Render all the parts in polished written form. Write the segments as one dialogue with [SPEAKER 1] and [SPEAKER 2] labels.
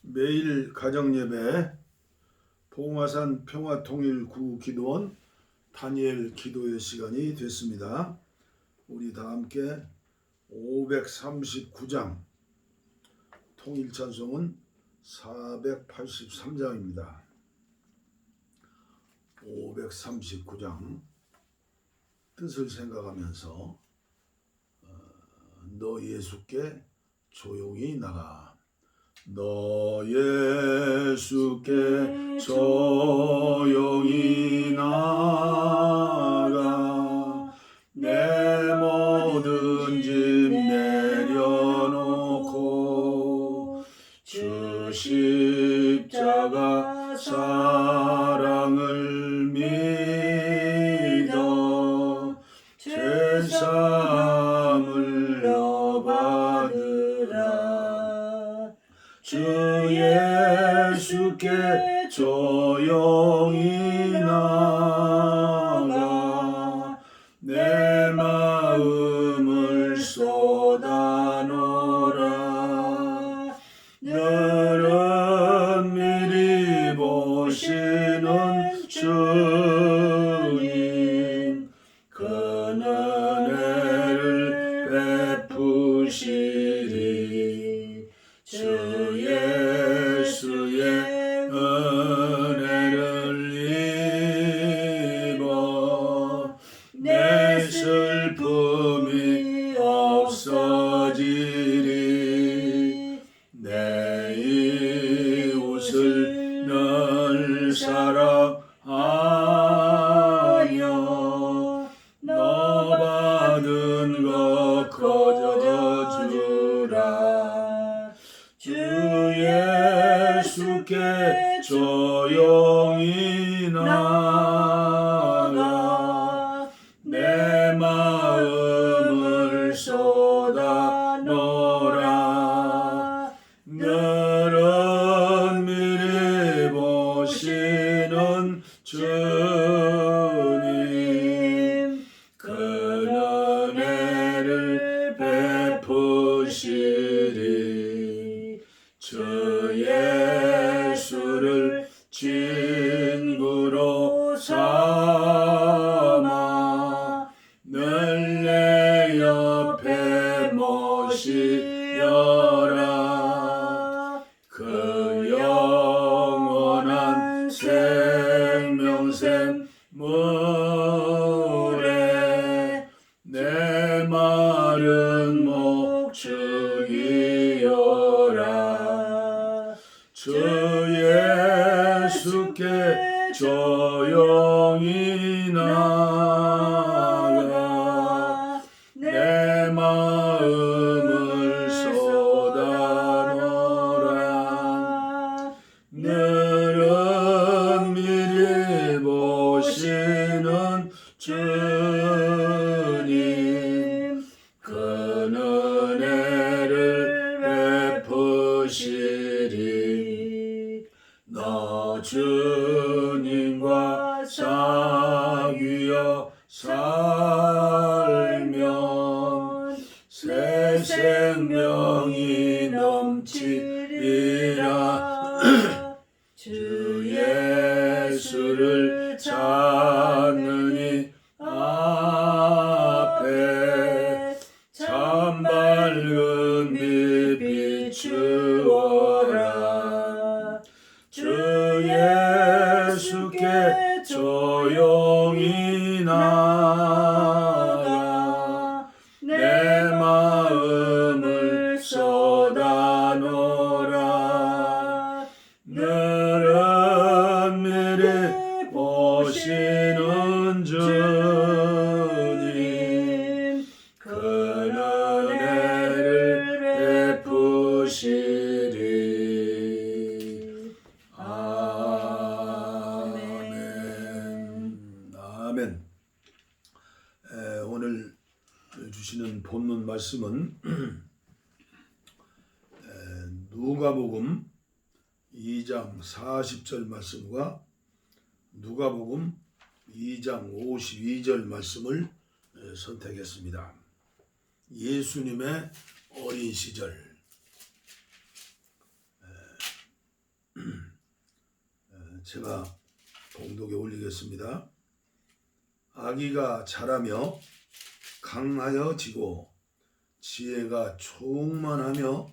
[SPEAKER 1] 매일 가정예배 봉화산 평화통일구 기도원 다니엘 기도의 시간이 됐습니다. 우리 다 함께 539장 통일찬송은 483장입니다. 539장 뜻을 생각하면서 너 예수께 조용히 나가. 너 예수께 조용히 나가. 내 모든 짐 내려놓고 주 십자가 사랑을 믿어 죄사함을 너 받으라. 주 예수께 조용히 나가. 내 마음을 쏟아놓으라. 너는 미리 보시는 주님, 그 은혜를 베푸시리. 주 예수의 은혜를 입어 내 슬픔이 없어지리. 내 이웃을 늘 사랑하여 너 받은 것 거저주라. 주 예수께 조용히 나가. 내 마음을 쏟아놓으라. 너는 미리 보시는 주님, 그 은혜를 베푸시리. 주 예수를 친구로 삼아 늘 내 옆에 모시어라. 그 영원한 생명샘 물에 내 마른 목 죽이어라. 주 예수께 조용히 나가. 내 마음을 쏟아놓으라. 너는 미리 보시는 주님, 그 은혜를 베푸시리. 너 주님과 사귀어 살면 새 생명이 넘치리라. 주 예수를 찾느니 앞에 참 밝은 빛 비추어라. 주 예수께 조용히 나가. 내 마음을 쏟아놓으라. 너는 미리 보시는 주님, 그 은혜를 베푸시리. 아멘. 아멘. 오늘 주시는 본문 말씀은 누가복음 2장 40절 말씀과 누가복음 2장 52절 말씀을 선택했습니다. 예수님의 어린 시절, 제가 봉독에 올리겠습니다. 아기가 자라며 강하여지고 지혜가 충만하며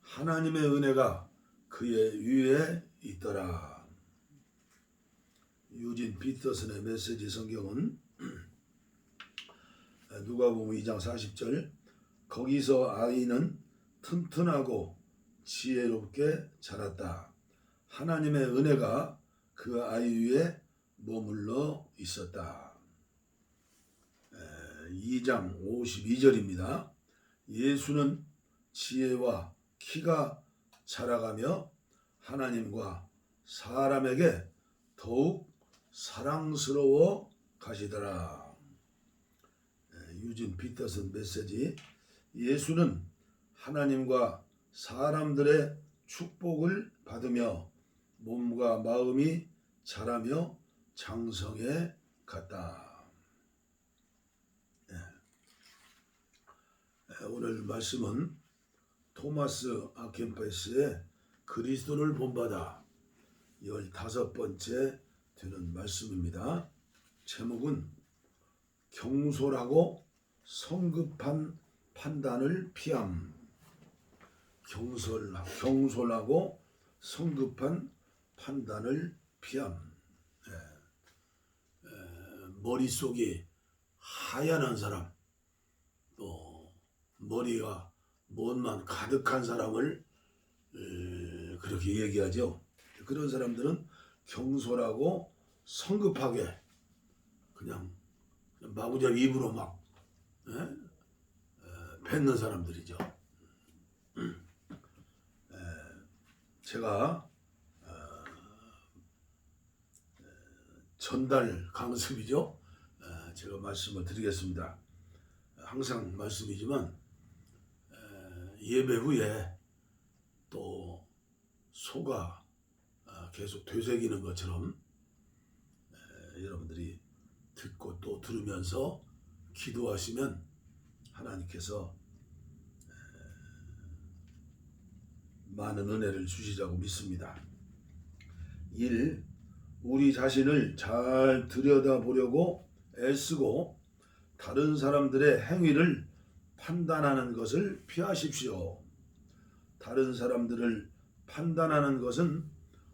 [SPEAKER 1] 하나님의 은혜가 그의 위에 있더라. 유진 피터슨의 메시지 성경은 누가복음 2장 40절, 거기서 아이는 튼튼하고 지혜롭게 자랐다. 하나님의 은혜가 그 아이 위에 머물러 있었다. 2장 52절입니다. 예수는 지혜와 키가 자라가며 하나님과 사람에게 더욱 사랑스러워 가시더라. 유진 피터슨 메시지. 예수는 하나님과 사람들의 축복을 받으며 몸과 마음이 자라며 장성해 갔다. 오늘 말씀은 토마스 아켄파스의 그리스도를 본받아 15번째 되는 말씀입니다. 제목은 경솔하고 성급한 판단을 피함. 경솔하고 성급한 판단을 피함. 머릿속이 하얀 사람, 또 머리가 못만 가득한 사람을 그렇게 얘기하죠. 그런 사람들은 경솔하고 성급하게 그냥 마구잡이 입으로 막 뱉는 사람들이죠. 제가 전달 강습이죠. 제가 말씀을 드리겠습니다. 항상 말씀이지만 예배 후에 또 소가 계속 되새기는 것처럼 여러분들이 듣고 또 들으면서 기도하시면 하나님께서 많은 은혜를 주시자고 믿습니다. 1. 우리 자신을 잘 들여다보려고 애쓰고 다른 사람들의 행위를 판단하는 것을 피하십시오. 다른 사람들을 판단하는 것은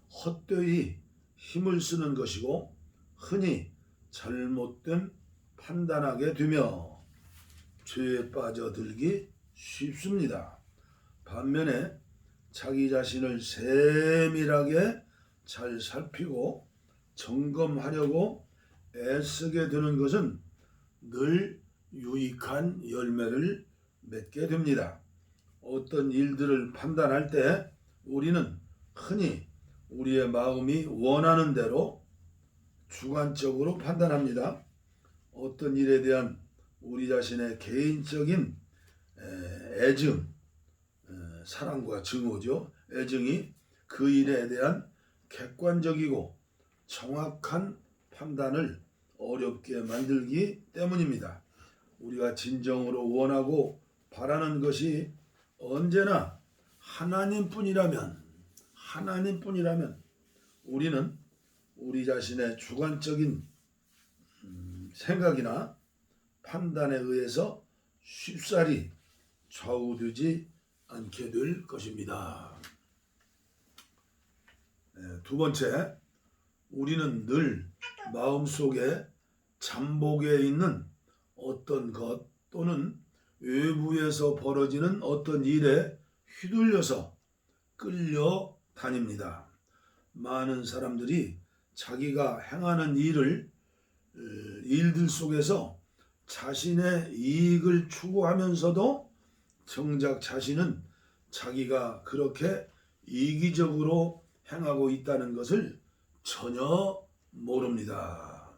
[SPEAKER 1] 헛되이 힘을 쓰는 것이고 흔히 잘못된 판단하게 되며 죄에 빠져들기 쉽습니다. 반면에 자기 자신을 세밀하게 잘 살피고 점검하려고 애쓰게 되는 것은 늘 유익한 열매를 맺게 됩니다. 어떤 일들을 판단할 때 우리는 흔히 우리의 마음이 원하는 대로 주관적으로 판단합니다. 어떤 일에 대한 우리 자신의 개인적인 애증, 사랑과 증오죠. 애증이 그 일에 대한 객관적이고 정확한 판단을 어렵게 만들기 때문입니다. 우리가 진정으로 원하고 바라는 것이 언제나 하나님뿐이라면 우리는 우리 자신의 주관적인 생각이나 판단에 의해서 쉽사리 좌우되지 않게 될 것입니다. 두 번째, 우리는 늘 마음속에 잠복해 있는 어떤 것 또는 외부에서 벌어지는 어떤 일에 휘둘려서 끌려다닙니다. 많은 사람들이 자기가 행하는 일들 속에서 자신의 이익을 추구하면서도 정작 자신은 자기가 그렇게 이기적으로 행하고 있다는 것을 전혀 모릅니다.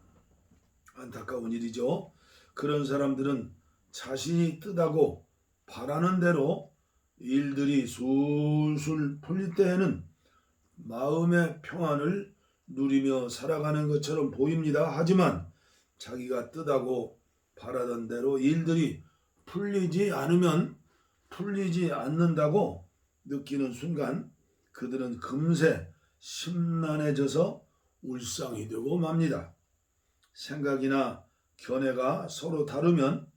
[SPEAKER 1] 안타까운 일이죠. 그런 사람들은 자신이 뜻하고 바라는 대로 일들이 술술 풀릴 때에는 마음의 평안을 누리며 살아가는 것처럼 보입니다. 하지만 자기가 뜻하고 바라던 대로 일들이 풀리지 않는다고 느끼는 순간 그들은 금세 심란해져서 울상이 되고 맙니다. 생각이나 견해가 서로 다르면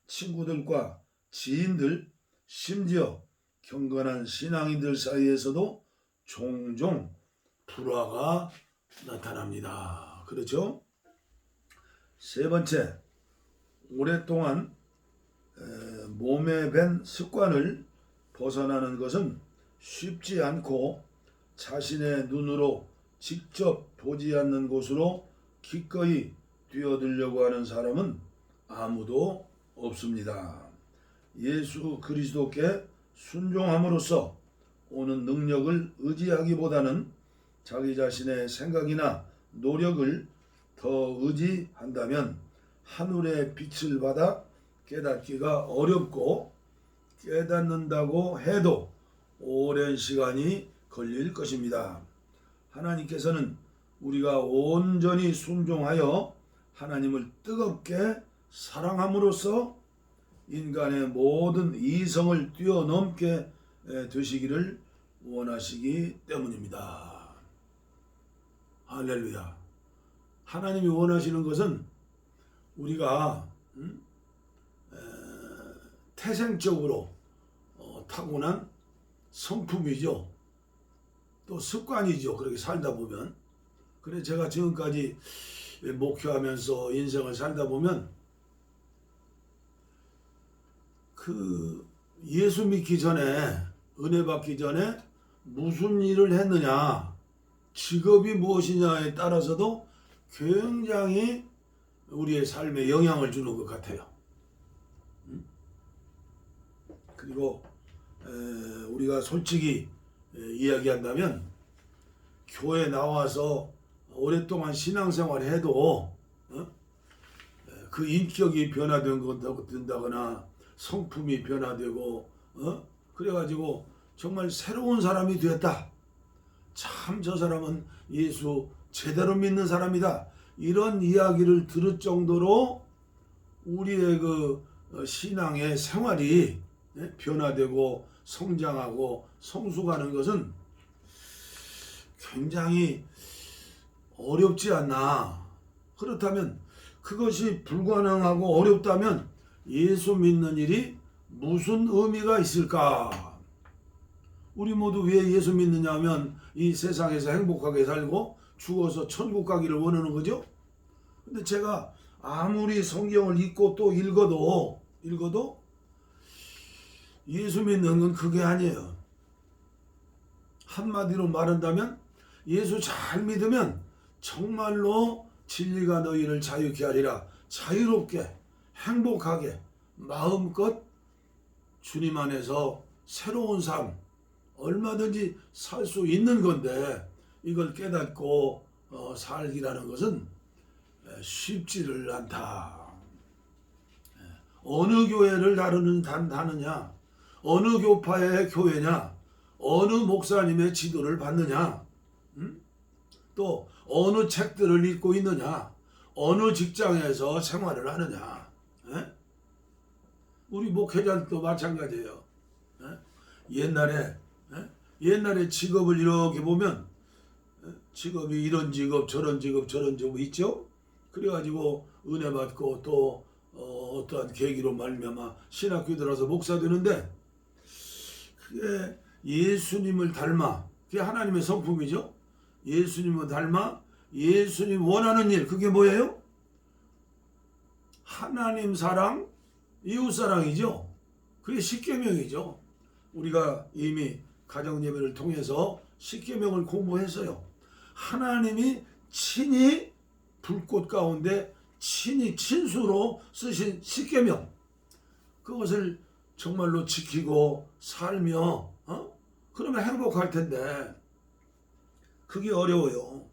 [SPEAKER 1] 친구들과 지인들, 심지어 경건한 신앙인들 사이에서도 종종 불화가 나타납니다. 그렇죠? 세 번째, 오랫동안 몸에 밴 습관을 벗어나는 것은 쉽지 않고 자신의 눈으로 직접 보지 않는 곳으로 기꺼이 뛰어들려고 하는 사람은 아무도 없습니다. 예수 그리스도께 순종함으로써 오는 능력을 의지하기보다는 자기 자신의 생각이나 노력을 더 의지한다면 하늘의 빛을 받아 깨닫기가 어렵고 깨닫는다고 해도 오랜 시간이 걸릴 것입니다. 하나님께서는 우리가 온전히 순종하여 하나님을 뜨겁게 사랑함으로써 인간의 모든 이성을 뛰어넘게 되시기를 원하시기 때문입니다. 할렐루야. 하나님이 원하시는 것은 우리가 태생적으로 타고난 성품이죠. 또 습관이죠. 그렇게 살다 보면. 그래 제가 지금까지 목회하면서 인생을 살다 보면 그 예수 믿기 전에, 은혜 받기 전에 무슨 일을 했느냐, 직업이 무엇이냐에 따라서도 굉장히 우리의 삶에 영향을 주는 것 같아요. 그리고 우리가 솔직히 이야기한다면 교회 나와서 오랫동안 신앙생활을 해도 그 인격이 변화된다거나 성품이 변화되고 그래가지고 정말 새로운 사람이 되었다. 참 저 사람은 예수 제대로 믿는 사람이다. 이런 이야기를 들을 정도로 우리의 그 신앙의 생활이 변화되고 성장하고 성숙하는 것은 굉장히 어렵지 않나. 그렇다면 그것이 불가능하고 어렵다면 예수 믿는 일이 무슨 의미가 있을까? 우리 모두 왜 예수 믿느냐 하면 이 세상에서 행복하게 살고 죽어서 천국 가기를 원하는 거죠. 근데 제가 아무리 성경을 읽고 또 읽어도 예수 믿는 건 그게 아니에요. 한마디로 말한다면 예수 잘 믿으면 정말로 진리가 너희를 자유케 하리라. 자유롭게 행복하게 마음껏 주님 안에서 새로운 삶 얼마든지 살 수 있는 건데 이걸 깨닫고 살기라는 것은 쉽지를 않다. 어느 교회를 다느냐, 어느 교파의 교회냐, 어느 목사님의 지도를 받느냐, 또 어느 책들을 읽고 있느냐, 어느 직장에서 생활을 하느냐. 우리 목회자도 마찬가지예요. 옛날에 직업을 이렇게 보면 직업이 이런 직업 저런 직업 있죠. 그래가지고 은혜 받고 또 어떠한 계기로 말미암아 신학교 들어서 목사 되는데 그게 예수님을 닮아, 그게 하나님의 성품이죠. 예수님을 닮아 예수님 원하는 일, 그게 뭐예요? 하나님 사랑, 이웃 사랑이죠. 그게 십계명이죠. 우리가 이미 가정예배를 통해서 십계명을 공부했어요. 하나님이 친히 불꽃 가운데 친히 친수로 쓰신 십계명, 그것을 정말로 지키고 살며 그러면 행복할 텐데 그게 어려워요.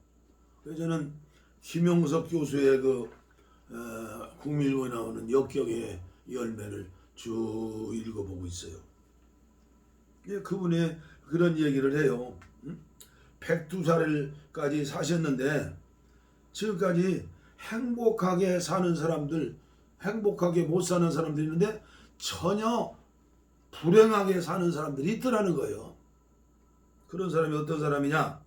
[SPEAKER 1] 그래서 저는 김용석 교수의 그 국민일보에 나오는 역경의 열매를 쭉 읽어보고 있어요. 그분이 그런 얘기를 해요. 102살까지 사셨는데 지금까지 행복하게 사는 사람들, 행복하게 못 사는 사람들이 있는데 전혀 불행하게 사는 사람들이 있더라는 거예요. 그런 사람이 어떤 사람이냐?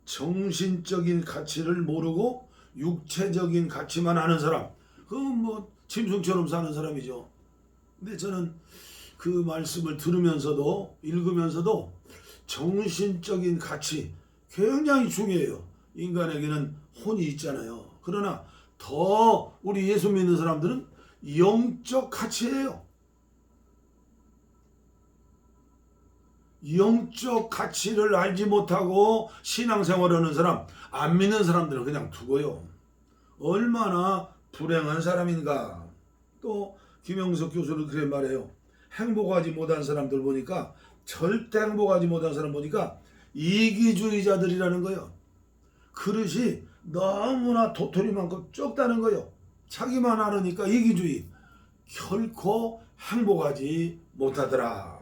[SPEAKER 1] 정신적인 가치를 모르고 육체적인 가치만 아는 사람, 그건 뭐 짐승처럼 사는 사람이죠. 근데 저는 그 말씀을 들으면서도 읽으면서도 정신적인 가치 굉장히 중요해요. 인간에게는 혼이 있잖아요. 그러나 더 우리 예수 믿는 사람들은 영적 가치예요. 영적 가치를 알지 못하고 신앙생활하는 사람, 안 믿는 사람들은 그냥 두고요. 얼마나 불행한 사람인가. 또 김영석 교수는 그래 말해요. 행복하지 못한 사람들 보니까, 절대 행복하지 못한 사람 보니까 이기주의자들이라는 거예요. 그릇이 너무나 도토리만큼 적다는 거예요. 자기만 알으니까 이기주의. 결코 행복하지 못하더라.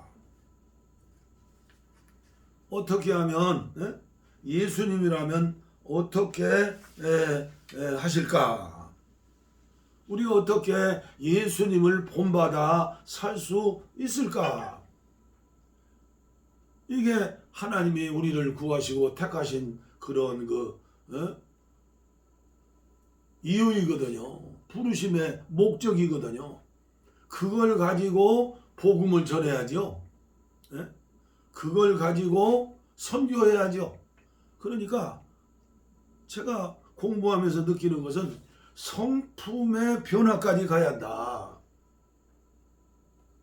[SPEAKER 1] 어떻게 하면, 예수님이라면 어떻게 하실까? 우리가 어떻게 예수님을 본받아 살 수 있을까? 이게 하나님이 우리를 구하시고 택하신 그런 이유이거든요. 부르심의 목적이거든요. 그걸 가지고 복음을 전해야죠. 그걸 가지고 선교해야죠. 그러니까 제가 공부하면서 느끼는 것은 성품의 변화까지 가야 한다.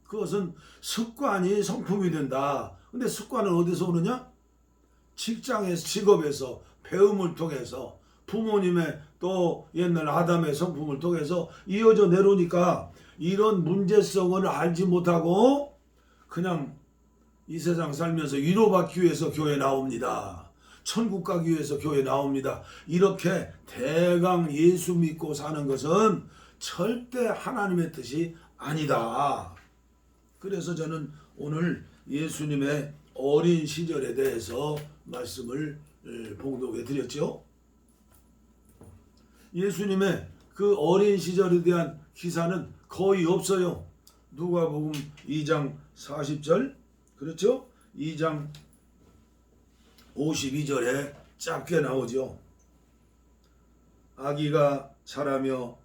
[SPEAKER 1] 그것은 습관이 성품이 된다. 근데 습관은 어디서 오느냐? 직장에서, 직업에서, 배움을 통해서, 부모님의 또 옛날 아담의 성품을 통해서 이어져 내려오니까 이런 문제성을 알지 못하고 그냥 이 세상 살면서 위로받기 위해서 교회 나옵니다. 천국 가기 위해서 교회 나옵니다. 이렇게 대강 예수 믿고 사는 것은 절대 하나님의 뜻이 아니다. 그래서 저는 오늘 예수님의 어린 시절에 대해서 말씀을 봉독해 드렸죠. 예수님의 그 어린 시절에 대한 기사는 거의 없어요. 누가복음 2장 40절, 그렇죠? 2장 52절에 짧게 나오죠. 아기가 자라며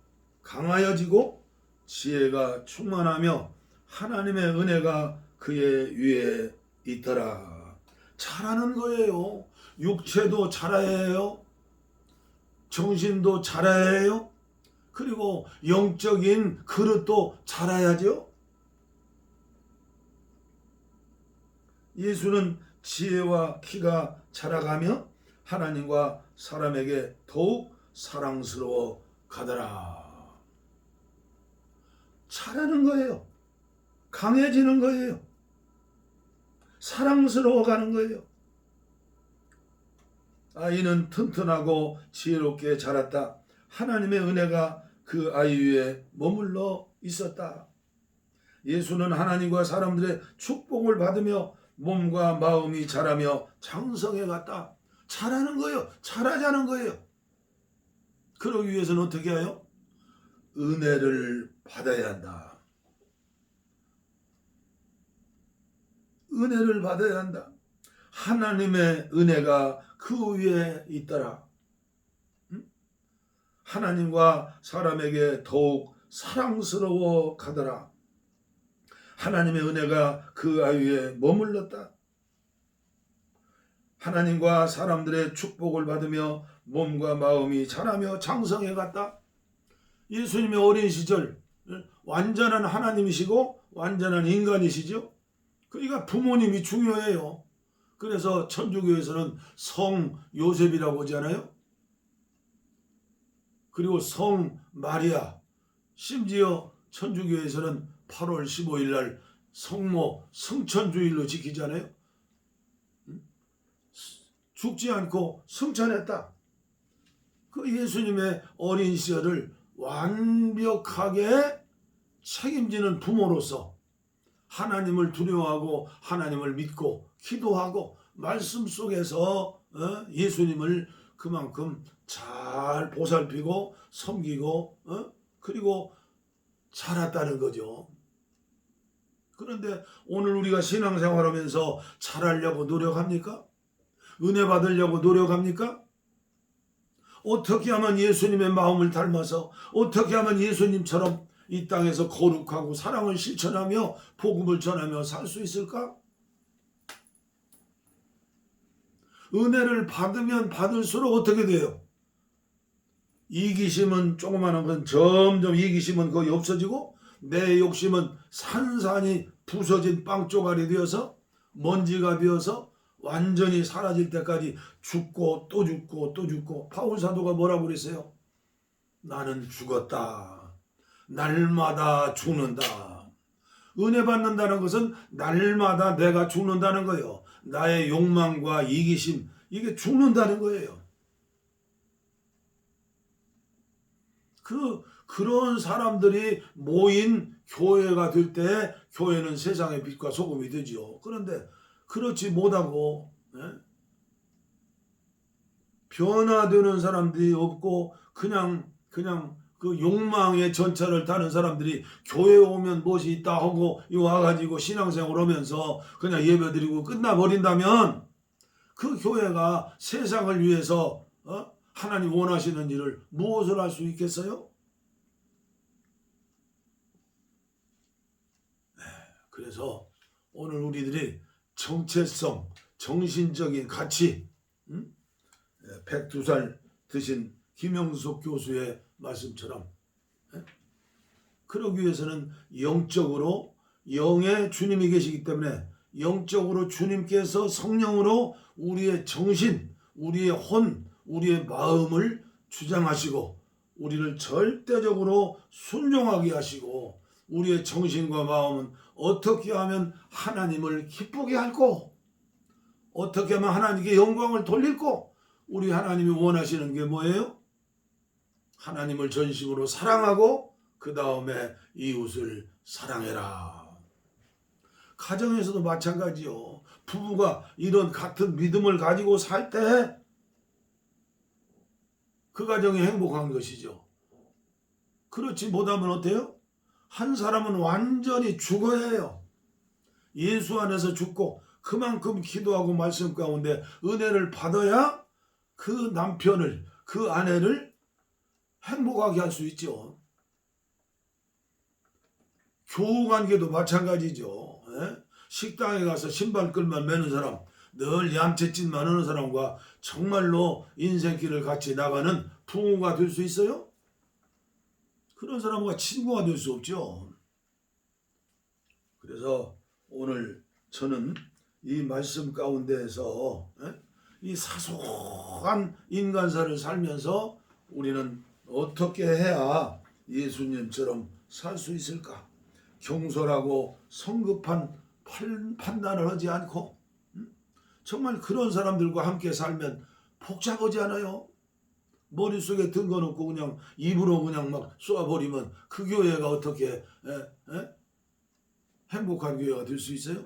[SPEAKER 1] 강하여지고 지혜가 충만하며 하나님의 은혜가 그의 위에 있더라. 자라는 거예요. 육체도 자라야 해요. 정신도 자라야 해요. 그리고 영적인 그릇도 자라야죠. 예수는 지혜와 키가 자라가며 하나님과 사람에게 더욱 사랑스러워 가더라. 자라는 거예요. 강해지는 거예요. 사랑스러워 가는 거예요. 아이는 튼튼하고 지혜롭게 자랐다. 하나님의 은혜가 그 아이 위에 머물러 있었다. 예수는 하나님과 사람들의 축복을 받으며 몸과 마음이 자라며 장성해 갔다. 자라는 거예요. 자라자는 거예요. 그러기 위해서는 어떻게 해요? 은혜를 받아야 한다. 은혜를 받아야 한다. 하나님의 은혜가 그 위에 있더라. 하나님과 사람에게 더욱 사랑스러워 가더라. 하나님의 은혜가 그 아이 위에 머물렀다. 하나님과 사람들의 축복을 받으며 몸과 마음이 자라며 장성해 갔다. 예수님의 어린 시절 완전한 하나님이시고 완전한 인간이시죠. 그러니까 부모님이 중요해요. 그래서 천주교에서는 성 요셉이라고 하잖아요. 그리고 성 마리아, 심지어 천주교에서는 8월 15일 날 성모 승천주일로 지키잖아요. 죽지 않고 승천했다. 그 예수님의 어린 시절을 완벽하게 책임지는 부모로서 하나님을 두려워하고 하나님을 믿고 기도하고 말씀 속에서 예수님을 그만큼 잘 보살피고 섬기고 그리고 자랐다는 거죠. 그런데 오늘 우리가 신앙생활하면서 잘하려고 노력합니까? 은혜 받으려고 노력합니까? 어떻게 하면 예수님의 마음을 닮아서 어떻게 하면 예수님처럼 이 땅에서 거룩하고 사랑을 실천하며 복음을 전하며 살 수 있을까? 은혜를 받으면 받을수록 어떻게 돼요? 이기심은 조그마한 건 점점 이기심은 거의 없어지고 내 욕심은 산산이 부서진 빵 쪼가리 되어서 먼지가 되어서 완전히 사라질 때까지 죽고 또 죽고 또 죽고 바울 사도가 뭐라고 그랬어요? 나는 죽었다. 날마다 죽는다. 은혜 받는다는 것은 날마다 내가 죽는다는 거예요. 나의 욕망과 이기심 이게 죽는다는 거예요. 그런 사람들이 모인 교회가 될 때 교회는 세상의 빛과 소금이 되지요. 그런데 그렇지 못하고 변화되는 사람들이 없고 그냥 그 욕망의 전차를 타는 사람들이 교회에 오면 무엇이 있다 하고 와가지고 신앙생활 하면서 그냥 예배드리고 끝나버린다면 그 교회가 세상을 위해서 하나님 원하시는 일을 무엇을 할 수 있겠어요? 그래서 오늘 우리들이 정체성, 정신적인 가치 102살 드신 김영숙 교수의 말씀처럼 그러기 위해서는 영적으로 영의 주님이 계시기 때문에 영적으로 주님께서 성령으로 우리의 정신, 우리의 혼, 우리의 마음을 주장하시고 우리를 절대적으로 순종하게 하시고 우리의 정신과 마음은 어떻게 하면 하나님을 기쁘게 할고 어떻게 하면 하나님께 영광을 돌릴고 우리 하나님이 원하시는 게 뭐예요? 하나님을 전심으로 사랑하고 그 다음에 이웃을 사랑해라. 가정에서도 마찬가지요. 부부가 이런 같은 믿음을 가지고 살 때 그 가정이 행복한 것이죠. 그렇지 못하면 어때요? 한 사람은 완전히 죽어야 해요. 예수 안에서 죽고 그만큼 기도하고 말씀 가운데 은혜를 받아야 그 남편을 그 아내를 행복하게 할 수 있죠. 교우관계도 마찬가지죠. 식당에 가서 신발끈만 매는 사람 늘 얌체짓만 하는 사람과 정말로 인생길을 같이 나가는 부모가 될 수 있어요? 그런 사람과 친구가 될 수 없죠. 그래서 오늘 저는 이 말씀 가운데에서 이 사소한 인간사를 살면서 우리는 어떻게 해야 예수님처럼 살 수 있을까? 경솔하고 성급한 판단을 하지 않고 정말 그런 사람들과 함께 살면 복잡하지 않아요? 머릿속에 든 거 놓고 그냥 입으로 그냥 막 쏘아버리면 그 교회가 어떻게 행복한 교회가 될 수 있어요?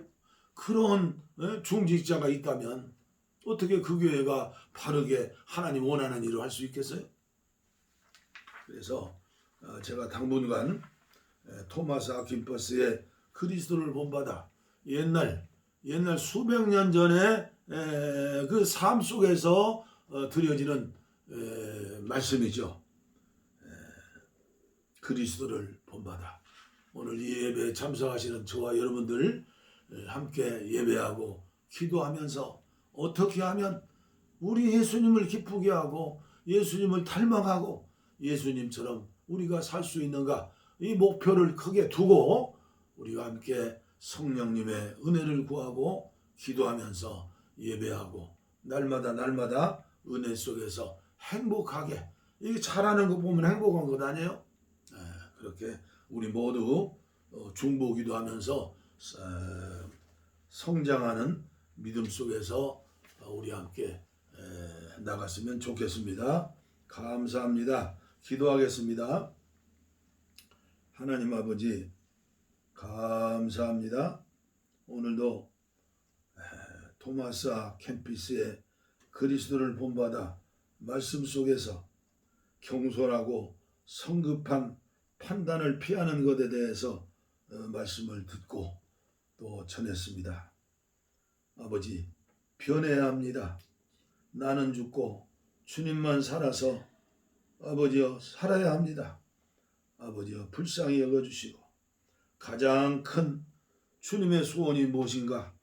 [SPEAKER 1] 그런 중직자가 있다면 어떻게 그 교회가 바르게 하나님 원하는 일을 할 수 있겠어요? 그래서 제가 당분간 토마스 아킨퍼스의 그리스도를 본받아 옛날 수백 년 전에 그 삶 속에서 드려지는 말씀이죠. 그리스도를 본받아. 오늘 이 예배에 참석하시는 저와 여러분들 함께 예배하고 기도하면서 어떻게 하면 우리 예수님을 기쁘게 하고 예수님을 닮아가고 예수님처럼 우리가 살 수 있는가, 이 목표를 크게 두고 우리가 함께 성령님의 은혜를 구하고 기도하면서 예배하고 날마다 은혜 속에서 행복하게, 이게 잘하는 거 보면 행복한 것 아니에요? 그렇게 우리 모두 중보기도 하면서 성장하는 믿음 속에서 우리 함께 나갔으면 좋겠습니다. 감사합니다. 기도하겠습니다. 하나님 아버지 감사합니다. 오늘도 토마스 캠피스의 그리스도를 본받아 말씀 속에서 경솔하고 성급한 판단을 피하는 것에 대해서 말씀을 듣고 또 전했습니다. 아버지 변해야 합니다. 나는 죽고 주님만 살아서 아버지여 살아야 합니다. 아버지여 불쌍히 여겨주시고 가장 큰 주님의 소원이 무엇인가?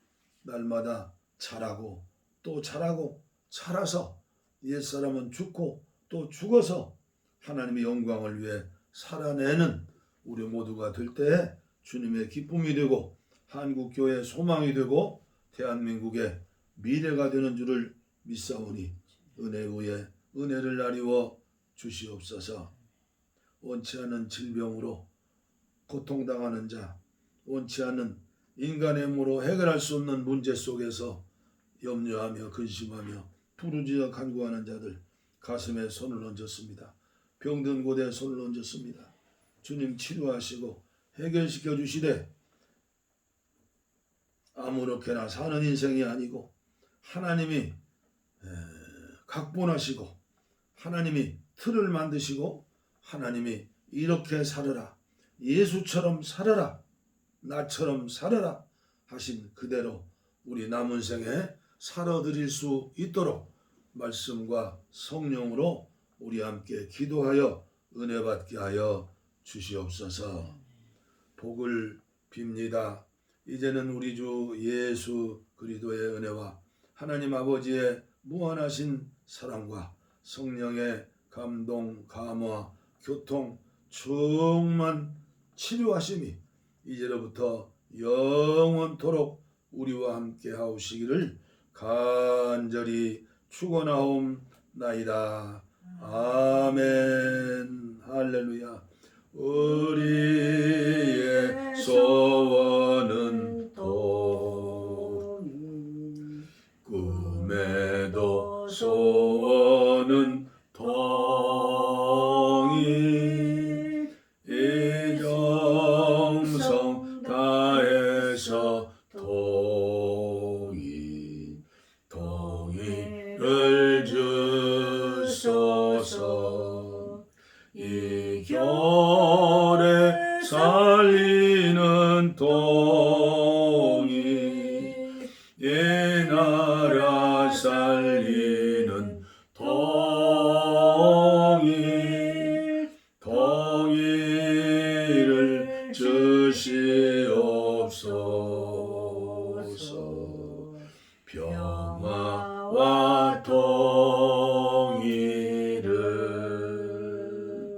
[SPEAKER 1] 날마다 자라고 또 자라고 자라서 옛사람은 죽고 또 죽어서 하나님의 영광을 위해 살아내는 우리 모두가 될 때 주님의 기쁨이 되고 한국교회의 소망이 되고 대한민국의 미래가 되는 줄을 믿사오니 은혜에 의해 은혜를 나리워 주시옵소서. 원치 않는 질병으로 고통당하는 자, 원치 않는 인간의 힘으로 해결할 수 없는 문제 속에서 염려하며 근심하며 부르짖어 간구하는 자들 가슴에 손을 얹었습니다. 병든 곳에 손을 얹었습니다. 주님 치료하시고 해결시켜 주시되 아무렇게나 사는 인생이 아니고 하나님이 각본하시고 하나님이 틀을 만드시고 하나님이 이렇게 살아라, 예수처럼 살아라, 나처럼 살아라 하신 그대로 우리 남은 생에 살아드릴 수 있도록 말씀과 성령으로 우리 함께 기도하여 은혜 받게 하여 주시옵소서. 복을 빕니다. 이제는 우리 주 예수 그리스도의 은혜와 하나님 아버지의 무한하신 사랑과 성령의 감동, 감화, 교통, 충만 치료하심이 이제로부터 영원토록 우리와 함께 하오시기를 간절히 축원하옵나이다. 아멘. 할렐루야. 우리의 소원은 또 꿈에도 소원은 동이 이정성 다해서 동의를 주소서. 이 겨울에 살리는 동이 예나